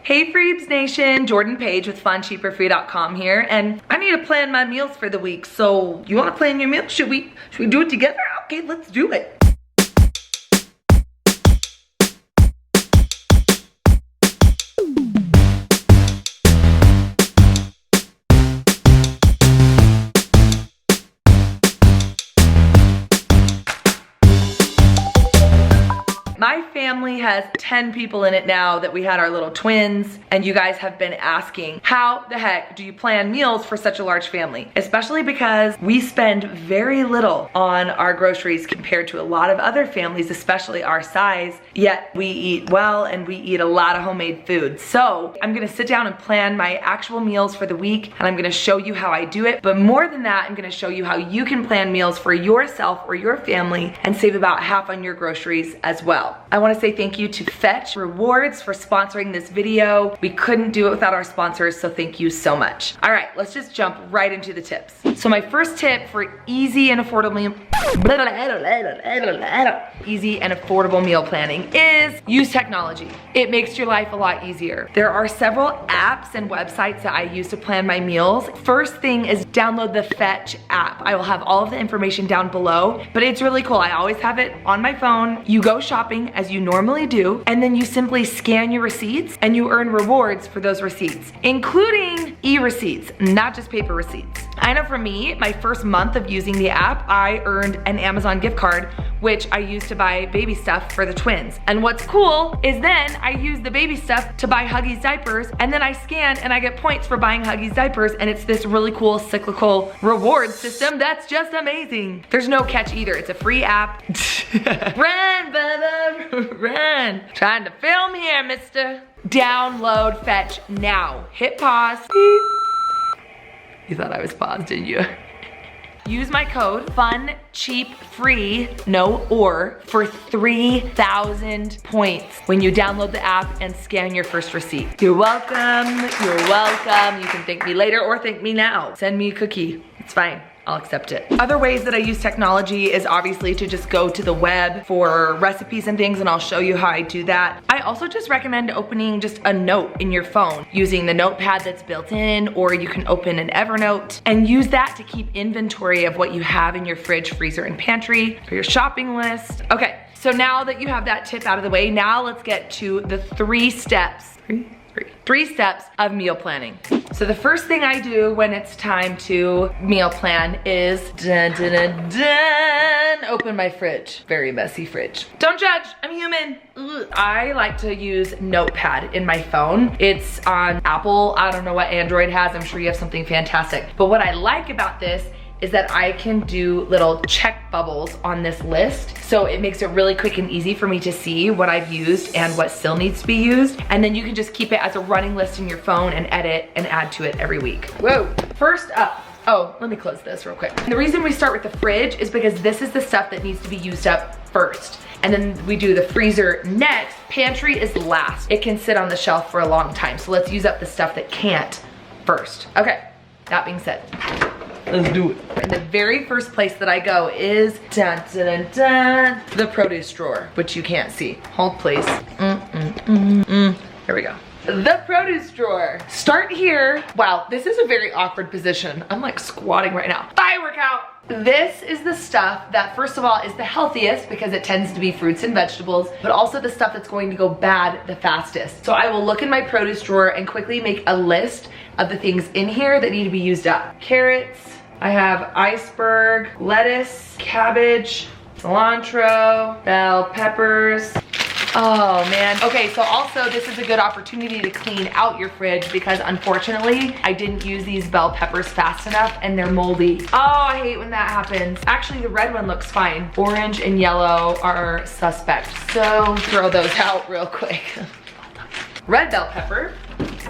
Hey Freebs Nation, Jordan Page with FunCheaperFree.com here, and I need to plan my meals for the week. So you want to plan your meals? Should we do it together? Okay, let's do it. My family has 10 people in it now that we had our little twins, and you guys have been asking, how the heck do you plan meals for such a large family? Especially because we spend very little on our groceries compared to a lot of other families, especially our size, yet we eat well and we eat a lot of homemade food. So I'm gonna sit down and plan my actual meals for the week, and I'm gonna show you how I do it. But more than that, I'm gonna show you how you can plan meals for yourself or your family and save about half on your groceries as well. I want to say thank you to Fetch Rewards for sponsoring this video. We couldn't do it without our sponsors, so thank you so much. All right, let's just jump right into the tips. So my first tip for easy and affordable meal planning is use technology. It makes your life a lot easier. There are several apps and websites that I use to plan my meals. First thing is download the Fetch app. I will have all of the information down below, but it's really cool. I always have it on my phone. You go shopping as you normally do, and then you simply scan your receipts and you earn rewards for those receipts, including e-receipts, not just paper receipts. I know for me, my first month of using the app, I earned an Amazon gift card, which I used to buy baby stuff for the twins. And what's cool is then I use the baby stuff to buy Huggies diapers, and then I scan and I get points for buying Huggies diapers, and it's this really cool cyclical reward system that's just amazing. There's no catch either. It's a free app. Run, Bubba, run. Trying to film here, mister. Download Fetch now. Hit pause. Beep. You thought I was paused, didn't you? Use my code FUNCHEAPFREE, no or, for 3,000 points when you download the app and scan your first receipt. You're welcome, you're welcome. You can thank me later or thank me now. Send me a cookie, it's fine. I'll accept it. Other ways that I use technology is obviously to just go to the web for recipes and things, and I'll show you how I do that. I also just recommend opening just a note in your phone using the notepad that's built in, or you can open an Evernote and use that to keep inventory of what you have in your fridge, freezer, and pantry for your shopping list. Okay, so now that you have that tip out of the way, now let's get to the three steps of meal planning. So the first thing I do when it's time to meal plan is open my fridge. Very messy fridge. Don't judge, I'm human. Ugh. I like to use Notepad in my phone. It's on Apple. I don't know what Android has. I'm sure you have something fantastic. But what I like about this is that I can do little check bubbles on this list. So it makes it really quick and easy for me to see what I've used and what still needs to be used. And then you can just keep it as a running list in your phone and edit and add to it every week. Whoa, first up. Oh, let me close this real quick. The reason we start with the fridge is because this is the stuff that needs to be used up first. And then we do the freezer next. Pantry is last. It can sit on the shelf for a long time. So let's use up the stuff that can't first. Okay, that being said, let's do it. And the very first place that I go is the produce drawer, which you can't see. Hold please. Here we go. The produce drawer. Start here. Wow, this is a very awkward position. I'm like squatting right now. Thigh workout. This is the stuff that, first of all, is the healthiest because it tends to be fruits and vegetables, but also the stuff that's going to go bad the fastest. So I will look in my produce drawer and quickly make a list of the things in here that need to be used up. Carrots, I have iceberg, lettuce, cabbage, cilantro, bell peppers. Oh man. Okay, so also this is a good opportunity to clean out your fridge because unfortunately I didn't use these bell peppers fast enough and they're moldy. Oh, I hate when that happens. Actually, the red one looks fine. Orange and yellow are suspect. So throw those out real quick. Red bell pepper.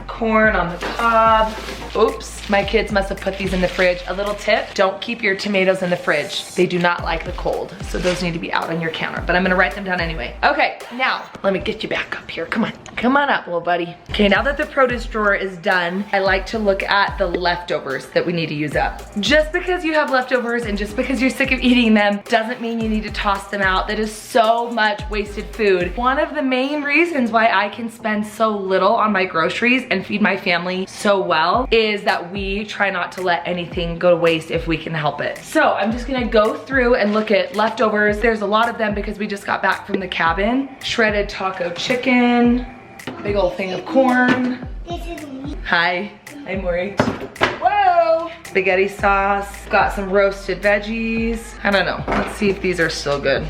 corn on the cob. Oops, my kids must have put these in the fridge. A little tip, don't keep your tomatoes in the fridge. They do not like the cold, so those need to be out on your counter, but I'm gonna write them down anyway. Okay, now, let me get you back up here. Come on, come on up, little buddy. Okay, now that the produce drawer is done, I like to look at the leftovers that we need to use up. Just because you have leftovers and just because you're sick of eating them doesn't mean you need to toss them out. That is so much wasted food. One of the main reasons why I can spend so little on my groceries and feed my family so well is that we try not to let anything go to waste if we can help it. So I'm just gonna go through and look at leftovers. There's a lot of them because we just got back from the cabin. Shredded taco chicken, big old thing of corn. This is me. Hi, I'm Maury. Whoa! Spaghetti sauce, got some roasted veggies. I don't know, let's see if these are still good.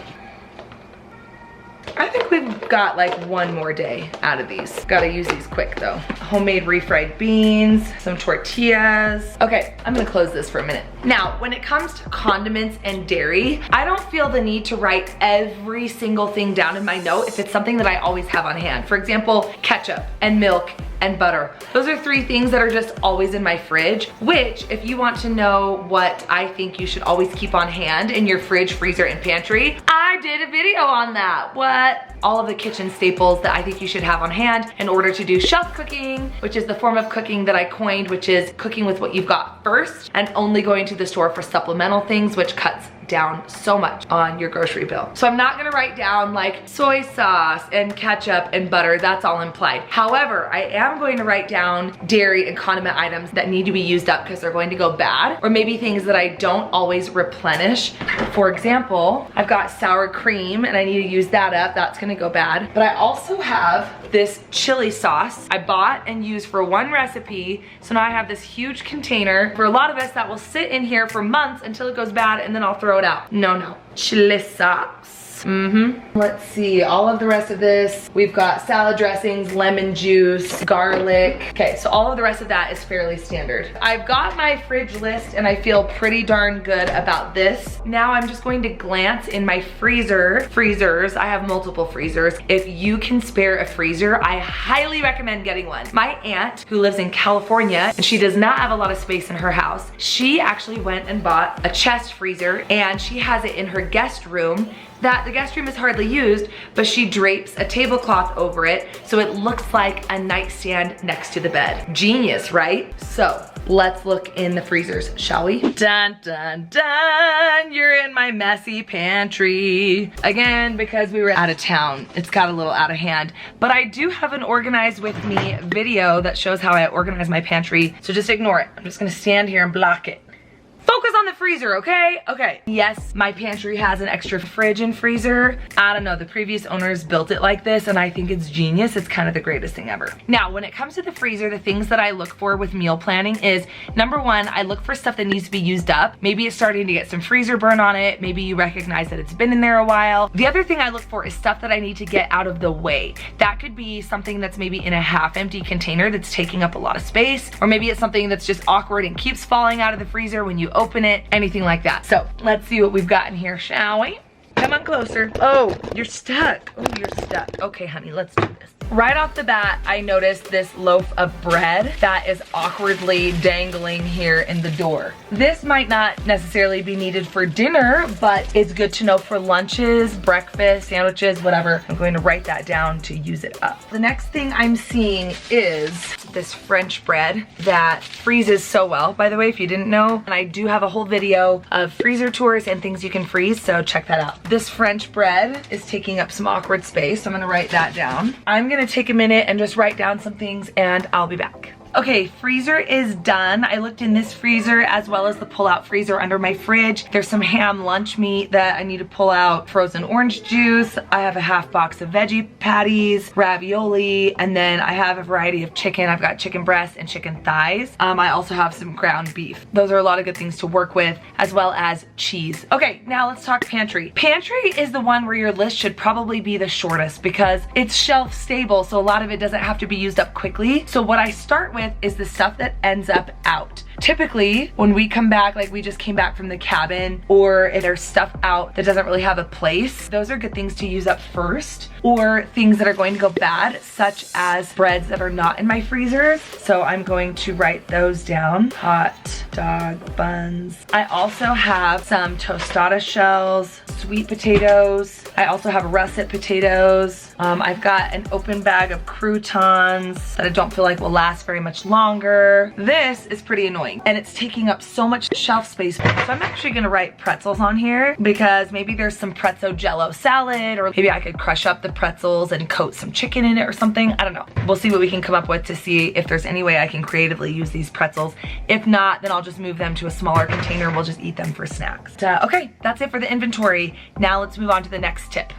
I think we've got like one more day out of these. Gotta use these quick though. Homemade refried beans, some tortillas. Okay, I'm gonna close this for a minute. Now, when it comes to condiments and dairy, I don't feel the need to write every single thing down in my note if it's something that I always have on hand. For example, ketchup and milk and butter. Those are 3 things that are just always in my fridge, which if you want to know what I think you should always keep on hand in your fridge, freezer, and pantry, I did a video on that. What? All of the kitchen staples that I think you should have on hand in order to do shelf cooking, which is the form of cooking that I coined, which is cooking with what you've got first and only going to the store for supplemental things, which cuts down so much on your grocery bill. So I'm not gonna write down like soy sauce and ketchup and butter, that's all implied. However, I am going to write down dairy and condiment items that need to be used up because they're going to go bad, or maybe things that I don't always replenish. For example, I've got sour cream and I need to use that up, that's gonna go bad. But I also have this chili sauce I bought and used for one recipe, so now I have this huge container. For a lot of us, that will sit in here for months until it goes bad and then I'll throw it out. No, chili sauce. Let's see, all of the rest of this, we've got salad dressings, lemon juice, garlic. Okay, so all of the rest of that is fairly standard. I've got my fridge list and I feel pretty darn good about this. Now I'm just going to glance in my freezers. I have multiple freezers. If you can spare a freezer, I highly recommend getting one. My aunt, who lives in California, and she does not have a lot of space in her house, she actually went and bought a chest freezer and she has it in her guest room. That the guest room is hardly used, but she drapes a tablecloth over it so it looks like a nightstand next to the bed. Genius, right? So let's look in the freezers, shall we? Dun, dun, dun, you're in my messy pantry. Again, because we were out of town, it's got a little out of hand, but I do have an organized with me video that shows how I organize my pantry, so just ignore it. I'm just gonna stand here and block it. Focus on the freezer, okay? Okay. Yes, my pantry has an extra fridge and freezer. I don't know, the previous owners built it like this and I think it's genius. It's kind of the greatest thing ever. Now, when it comes to the freezer, the things that I look for with meal planning is, number one, I look for stuff that needs to be used up. Maybe it's starting to get some freezer burn on it. Maybe you recognize that it's been in there a while. The other thing I look for is stuff that I need to get out of the way. That could be something that's maybe in a half empty container that's taking up a lot of space, or maybe it's something that's just awkward and keeps falling out of the freezer when you open it, anything like that. So let's see what we've got in here, shall we? Come on closer. Oh, you're stuck. Oh, you're stuck. Okay, honey, let's do this. Right off the bat, I noticed this loaf of bread that is awkwardly dangling here in the door. This might not necessarily be needed for dinner, but it's good to know for lunches, breakfast, sandwiches, whatever. I'm going to write that down to use it up. The next thing I'm seeing is this French bread that freezes so well, by the way, if you didn't know. And I do have a whole video of freezer tours and things you can freeze, so check that out. This French bread is taking up some awkward space, so I'm gonna write that down. I'm gonna take a minute and just write down some things and I'll be back. Okay, freezer is done. I looked in this freezer as well as the pull-out freezer under my fridge. There's some ham lunch meat that I need to pull out, frozen orange juice. I have a half box of veggie patties, ravioli, and then I have a variety of chicken. I've got chicken breasts and chicken thighs. I also have some ground beef. Those are a lot of good things to work with, as well as cheese. Okay, now let's talk pantry. Pantry is the one where your list should probably be the shortest because it's shelf stable, so a lot of it doesn't have to be used up quickly. So what I start with is the stuff that ends up out. Typically, when we come back, like we just came back from the cabin, or if there's stuff out that doesn't really have a place, those are good things to use up first, or things that are going to go bad, such as breads that are not in my freezer. So I'm going to write those down. Hot dog buns. I also have some tostada shells, sweet potatoes. I also have russet potatoes. I've got an open bag of croutons that I don't feel like will last very much longer. This is pretty annoying and it's taking up so much shelf space. So I'm actually gonna write pretzels on here because maybe there's some pretzel jello salad, or maybe I could crush up the pretzels and coat some chicken in it or something. I don't know. We'll see what we can come up with to see if there's any way I can creatively use these pretzels. If not, then I'll just move them to a smaller container and we'll just eat them for snacks. Okay, that's it for the inventory. Now let's move on to the next tip.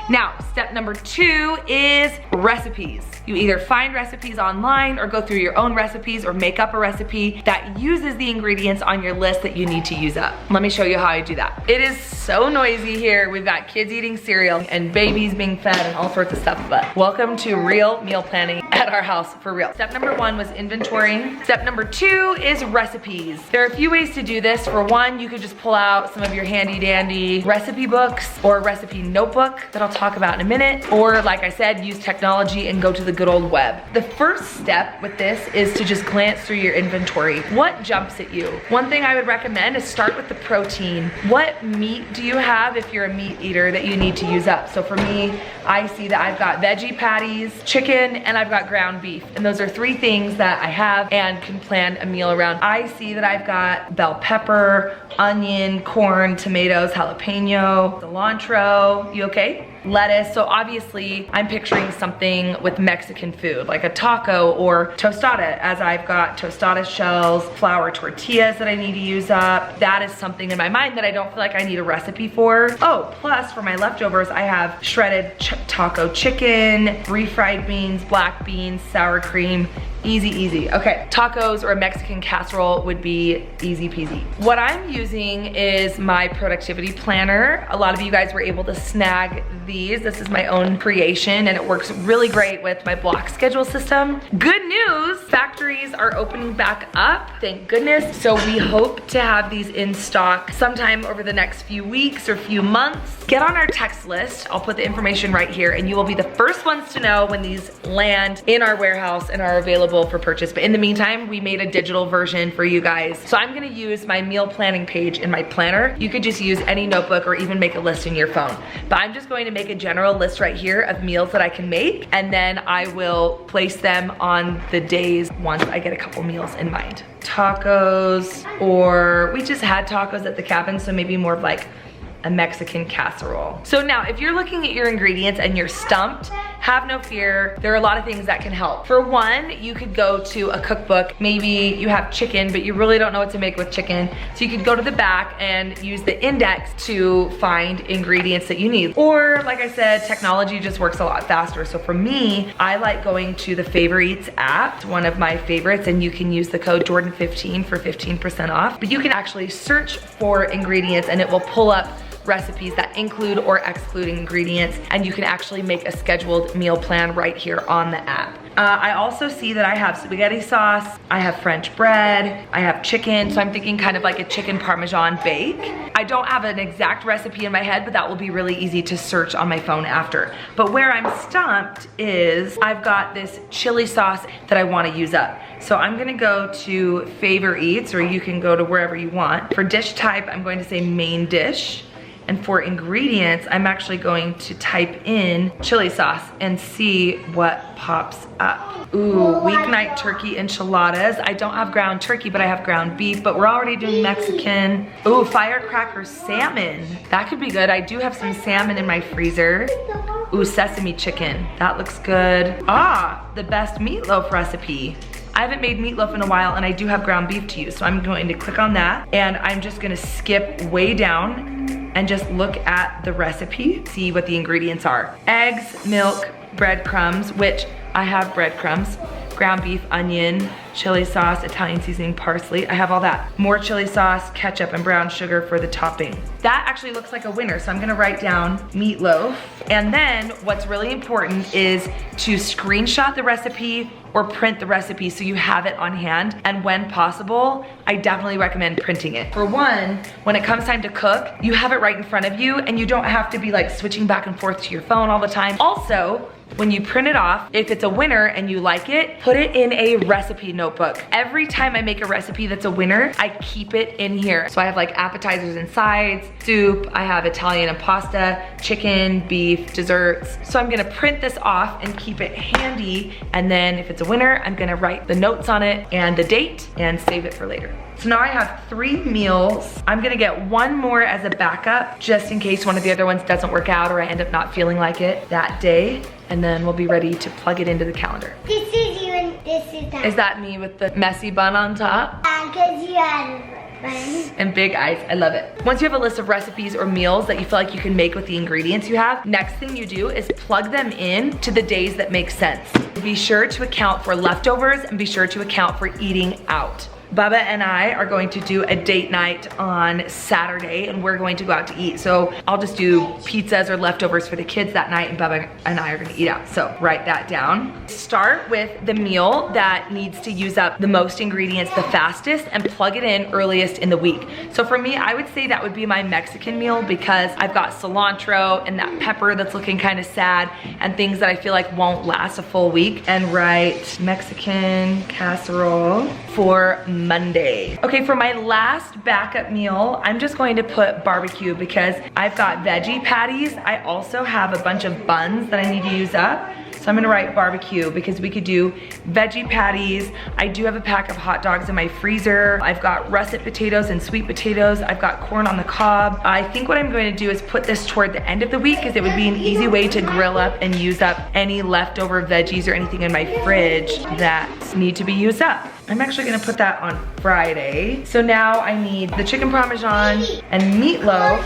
Now, step number 2 is recipes. You either find recipes online or go through your own recipes or make up a recipe that uses the ingredients on your list that you need to use up. Let me show you how I do that. It is so noisy here. We've got kids eating cereal and babies being fed and all sorts of stuff, but welcome to real meal planning at our house for real. Step number 1 was inventorying. Step number 2 is recipes. There are a few ways to do this. For one, you could just pull out some of your handy dandy recipe books or a recipe notebook that I'll talk about in a minute, or like I said, use technology and go to the good old web. The first step with this is to just glance through your inventory. What jumps at you? One thing I would recommend is start with the protein. What meat do you have if you're a meat eater that you need to use up? So for me, I see that I've got veggie patties, chicken, and I've got ground beef. And those are 3 things that I have and can plan a meal around. I see that I've got bell pepper, onion, corn, tomatoes, jalapeno, cilantro. You okay? Lettuce. So obviously I'm picturing something with Mexican food, like a taco or tostada, as I've got tostada shells, flour tortillas that I need to use up. That is something in my mind that I don't feel like I need a recipe for. Oh, plus for my leftovers, I have shredded taco chicken, refried beans, black beans, sour cream. Easy, easy. Okay, tacos or a Mexican casserole would be easy peasy. What I'm using is my productivity planner. A lot of you guys were able to snag these. This is my own creation and it works really great with my block schedule system. Good news, factories are opening back up, thank goodness. So we hope to have these in stock sometime over the next few weeks or few months. Get on our text list. I'll put the information right here and you will be the first ones to know when these land in our warehouse and are available for purchase. But in the meantime, we made a digital version for you guys. So I'm gonna use my meal planning page in my planner. You could just use any notebook or even make a list in your phone. But I'm just going to make a general list right here of meals that I can make, and then I will place them on the days once I get a couple meals in mind. Tacos, or we just had tacos at the cabin, so maybe more of like a Mexican casserole. So now, if you're looking at your ingredients and you're stumped, have no fear. There are a lot of things that can help. For one, you could go to a cookbook. Maybe you have chicken, but you really don't know what to make with chicken. So you could go to the back and use the index to find ingredients that you need. Or, like I said, technology just works a lot faster. So for me, I like going to the Favor Eats app. It's one of my favorites, and you can use the code Jordan15 for 15% off. But you can actually search for ingredients and it will pull up recipes that include or exclude ingredients, and you can actually make a scheduled meal plan right here on the app. I also see that I have spaghetti sauce, I have French bread, I have chicken, so I'm thinking kind of like a chicken Parmesan bake. I don't have an exact recipe in my head, but that will be really easy to search on my phone after. But where I'm stumped is I've got this chili sauce that I want to use up. So I'm gonna go to Favor Eats, or you can go to wherever you want. For dish type, I'm going to say main dish. And for ingredients, I'm actually going to type in chili sauce and see what pops up. Ooh, weeknight turkey enchiladas. I don't have ground turkey, but I have ground beef, but we're already doing Mexican. Ooh, firecracker salmon. That could be good. I do have some salmon in my freezer. Ooh, sesame chicken. That looks good. Ah, the best meatloaf recipe. I haven't made meatloaf in a while and I do have ground beef to use, so I'm going to click on that and I'm just gonna skip way down and just look at the recipe, see what the ingredients are. Eggs, milk, breadcrumbs, which I have breadcrumbs, ground beef, onion, chili sauce, Italian seasoning, parsley. I have all that. More chili sauce, ketchup, and brown sugar for the topping. That actually looks like a winner, so I'm gonna write down meatloaf. And then what's really important is to screenshot the recipe or print the recipe so you have it on hand. And when possible, I definitely recommend printing it. For one, when it comes time to cook, you have it right in front of you and you don't have to be like switching back and forth to your phone all the time. Also, when you print it off, if it's a winner and you like it, put it in a recipe notebook. Every time I make a recipe that's a winner, I keep it in here. So I have like appetizers and sides, soup, I have Italian and pasta, chicken, beef, desserts. So I'm gonna print this off and keep it handy. And then if it's a winner, I'm gonna write the notes on it and the date and save it for later. So now I have 3 meals. I'm gonna get 1 more as a backup just in case one of the other ones doesn't work out or I end up not feeling like it that day. And then we'll be ready to plug it into the calendar. This is you and this is that. Is that me with the messy bun on top? Because you have fun. And big eyes, I love it. Once you have a list of recipes or meals that you feel like you can make with the ingredients you have, next thing you do is plug them in to the days that make sense. Be sure to account for leftovers and be sure to account for eating out. Bubba and I are going to do a date night on Saturday and we're going to go out to eat. So I'll just do pizzas or leftovers for the kids that night and Bubba and I are gonna eat out. So write that down. Start with the meal that needs to use up the most ingredients the fastest and plug it in earliest in the week. So for me, I would say that would be my Mexican meal because I've got cilantro and that pepper that's looking kind of sad and things that I feel like won't last a full week. And write Mexican casserole for Monday. Okay, for my last backup meal, I'm just going to put barbecue because I've got veggie patties. I also have a bunch of buns that I need to use up. So I'm gonna write barbecue because we could do veggie patties. I do have a pack of hot dogs in my freezer. I've got russet potatoes and sweet potatoes. I've got corn on the cob. I think what I'm going to do is put this toward the end of the week because it would be an easy way to grill up and use up any leftover veggies or anything in my fridge that need to be used up. I'm actually gonna put that on Friday. So now I need the chicken parmesan and meatloaf.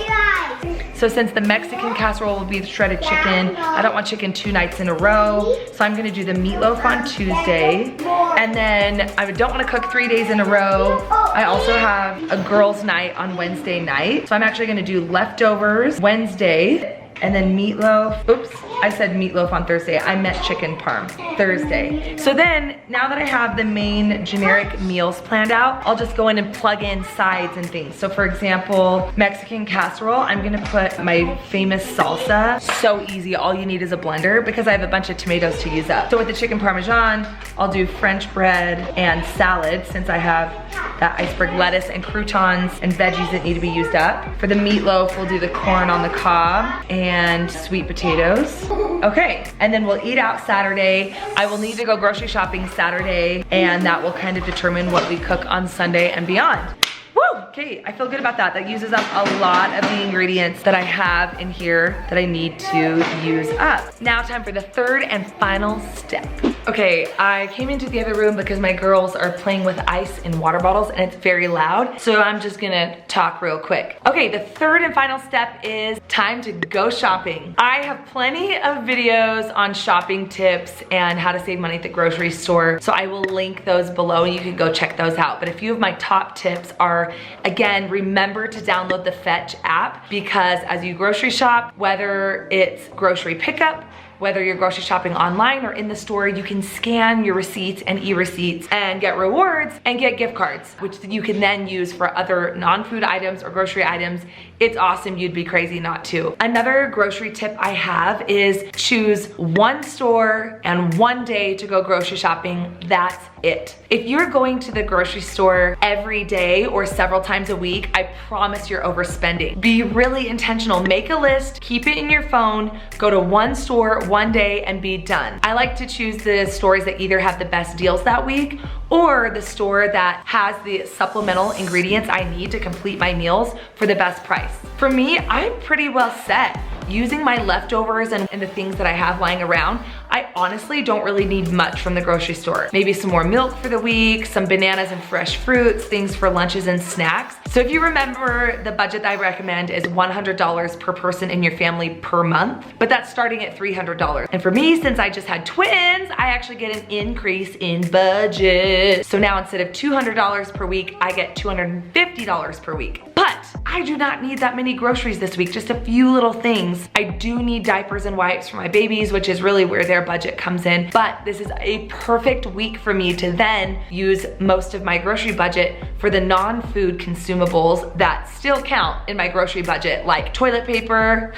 So since the Mexican casserole will be the shredded chicken, I don't want chicken 2 nights in a row. So I'm gonna do the meatloaf on Tuesday. And then I don't wanna cook 3 days in a row. I also have a girls' night on Wednesday night. So I'm actually gonna do leftovers Wednesday and then meatloaf. Oops, I said meatloaf on Thursday. I meant chicken parm Thursday. So then, now that I have the main generic meals planned out, I'll just go in and plug in sides and things. So for example, Mexican casserole, I'm gonna put my famous salsa. So easy, all you need is a blender because I have a bunch of tomatoes to use up. So with the chicken parmesan, I'll do French bread and salad since I have that iceberg lettuce and croutons and veggies that need to be used up. For the meatloaf, we'll do the corn on the cob and sweet potatoes. Okay, and then we'll eat out Saturday. I will need to go grocery shopping Saturday and that will kind of determine what we cook on Sunday and beyond. Woo, okay, I feel good about that. That uses up a lot of the ingredients that I have in here that I need to use up. Now time for the third and final step. Okay, I came into the other room because my girls are playing with ice in water bottles and it's very loud. So I'm just gonna talk real quick. Okay, the third and final step is time to go shopping. I have plenty of videos on shopping tips and how to save money at the grocery store. So I will link those below and you can go check those out. But a few of my top tips are, again, remember to download the Fetch app because as you grocery shop, whether it's grocery pickup, whether you're grocery shopping online or in the store, you can scan your receipts and e-receipts and get rewards and get gift cards, which you can then use for other non-food items or grocery items. It's awesome, you'd be crazy not to. Another grocery tip I have is choose one store and one day to go grocery shopping. That's it. If you're going to the grocery store every day or several times a week, I promise you're overspending. Be really intentional. Make a list, keep it in your phone, go to one store one day and be done. I like to choose the stores that either have the best deals that week or the store that has the supplemental ingredients I need to complete my meals for the best price. For me, I'm pretty well set. Using my leftovers and the things that I have lying around, I honestly don't really need much from the grocery store. Maybe some more milk for the week, some bananas and fresh fruits, things for lunches and snacks. So if you remember, the budget that I recommend is $100 per person in your family per month, but that's starting at $300. And for me, since I just had twins, I actually get an increase in budget. So now instead of $200 per week, I get $250 per week. But I I do not need that many groceries this week, just a few little things. I do need diapers and wipes for my babies, which is really where their budget comes in, but this is a perfect week for me to then use most of my grocery budget for the non-food consumables that still count in my grocery budget, like toilet paper,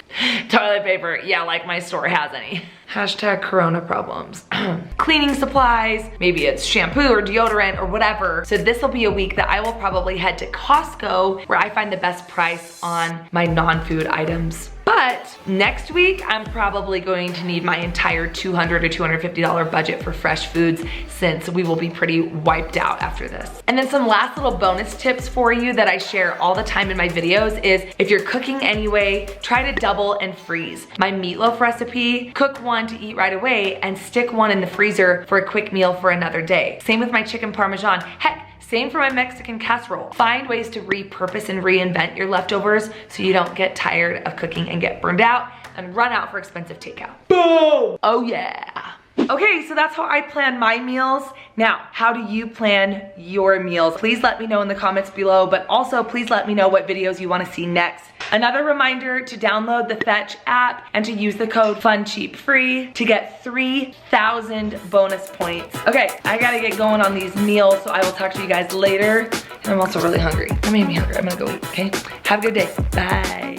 yeah, like my store has any. Hashtag Corona problems. Cleaning supplies, maybe it's shampoo or deodorant or whatever. So this will be a week that I will probably head to Costco where I find the best price on my non-food items. But next week, I'm probably going to need my entire $200 or $250 budget for fresh foods since we will be pretty wiped out after this. And then some last little bonus tips for you that I share all the time in my videos is if you're cooking anyway, try to double and freeze. My meatloaf recipe, cook one to eat right away and stick one in the freezer for a quick meal for another day. Same with my chicken parmesan. Heck, same for my Mexican casserole. Find ways to repurpose and reinvent your leftovers so you don't get tired of cooking and get burned out and run out for expensive takeout. Boom! Oh yeah. Okay, so that's how I plan my meals. Now, how do you plan your meals? Please let me know in the comments below, but also please let me know what videos you want to see next. Another reminder to download the Fetch app and to use the code FUNCHEAPFREE to get 3,000 bonus points. Okay, I gotta get going on these meals, so I will talk to you guys later. And I'm also really hungry. That made me hungry. I'm gonna go eat, okay? Have a good day. Bye.